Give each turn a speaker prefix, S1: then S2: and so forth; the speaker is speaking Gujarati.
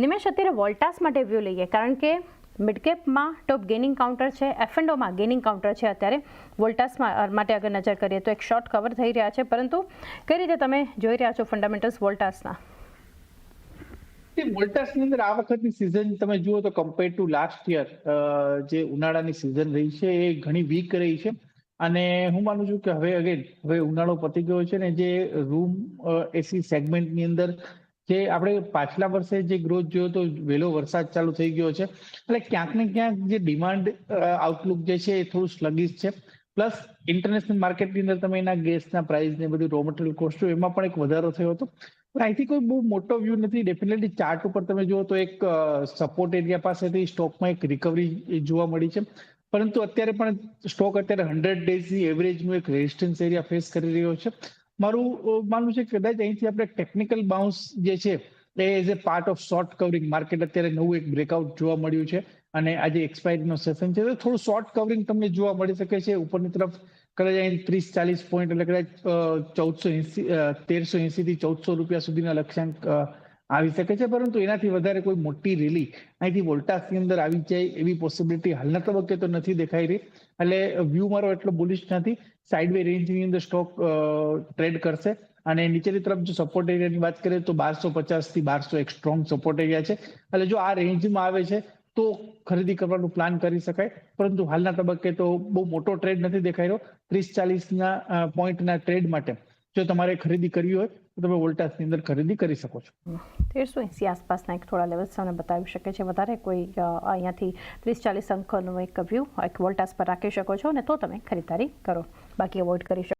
S1: નિમેશ, અત્યારે વોલ્ટાસ માટે વ્યૂ લઈએ, કારણ કે મિડકેપમાં ટોપ ગેઇનિંગ કાઉન્ટર છે, એફ&ઓમાં ગેઇનિંગ કાઉન્ટર છે. અત્યારે વોલ્ટાસમાં માટે અગર નજર કરીએ તો એક શોર્ટ કવર થઈ રહ્યા છે, પરંતુ કઈ રીતે તમે જોઈ રહ્યા છો ફંડામેન્ટલ્સ વોલ્ટાસના?
S2: વોલ્ટાસની અંદર આ વખતની સિઝન તમે જુઓ તો કમ્પેર ટુ લાસ્ટ યર જે ઉનાળાની સિઝન રહી છે એ ઘણી વીક રહી છે. અને હું માનું છું કે હવે ઉનાળો પતી ગયો છે ને જે રૂમ એસી સેગમેન્ટની અંદર જે આપણે પાછલા વર્ષે જે ગ્રોથ જોયો તો વહેલો વરસાદ ચાલુ થઈ ગયો છે, એટલે ક્યાંક ને ક્યાંક જે ડિમાન્ડ આઉટલુક જે છે એ થોડું સ્લગિશ છે. પ્લસ ઇન્ટરનેશનલ માર્કેટની અંદર તમે એના ગેસના પ્રાઇસ ને બધું રો મટીરિયલ કોસ્ટ એમાં પણ એક વધારો થયો હતો. પણ અહીંથી કોઈ બહુ મોટો વ્યૂ નથી. ડેફિનેટલી ચાર્ટ ઉપર તમે જુઓ તો એક સપોર્ટ એરિયા પાસેથી સ્ટોકમાં એક રિકવરી જોવા મળી છે. પરંતુ અત્યારે પણ સ્ટોક અત્યારે 100 ડેઝની એવરેજનું એક રેઝિસ્ટન્સ એરિયા ફેસ કરી રહ્યો છે. મારું માનવું છે કે કદાચ અહીંથી આપણે ટેકનિકલ બાઉન્સ જે છે એ as a part of short covering market અત્યારે નવું એક બ્રેકઆઉટ જોવા મળ્યું છે. અને આજે એક્સપાયરીનો સેશન છે તો થોડું શોર્ટ કવરિંગ તમને જોવા મળી શકે છે ઉપરની તરફ. કદાચ અહીં 30-40 પોઈન્ટ એટલે કદાચ 1380 થી 1400 રૂપિયા સુધીના લક્ષ્યાંક આવી શકે છે. પરંતુ એનાથી વધારે કોઈ મોટી રેલી અહીંથી વોલ્ટાસની અંદર આવી જાય એવી પોસિબિલિટી હાલના તબક્કે તો નથી દેખાઈ રહી. એટલે વ્યૂ મારો એટલો બુલિશ નથી. સાઇડવે રેન્જની અંદર સ્ટોક ટ્રેડ કરશે. અને નીચેની તરફ જો સપોર્ટ એરિયાની વાત કરીએ તો 1250 થી 1200 એક સ્ટ્રોંગ સપોર્ટ એરિયા છે. એટલે જો આ રેન્જમાં આવે છે તો ખરીદી કરવાનું પ્લાન કરી શકાય. પરંતુ હાલના તબક્કે તો બહુ મોટો ટ્રેડ નથી દેખાઈ રહ્યો. 30-40ના પોઈન્ટના ટ્રેડ માટે જો તમારે ખરીદી કરવી હોય તો તમે વોલ્ટાસની અંદર ખરીદી કરી શકો છો.
S1: 1380 આસપાસના એક થોડા લેવલ્સ તમને બતાવી શકે છે. વધારે કોઈ અહીંયાથી 30-40 અંકનો એક વ્યૂ એક વોલ્ટાસ પર રાખી શકો છો અને તો તમે ખરીદારી કરો, બાકી અવોઇડ કરી શકો.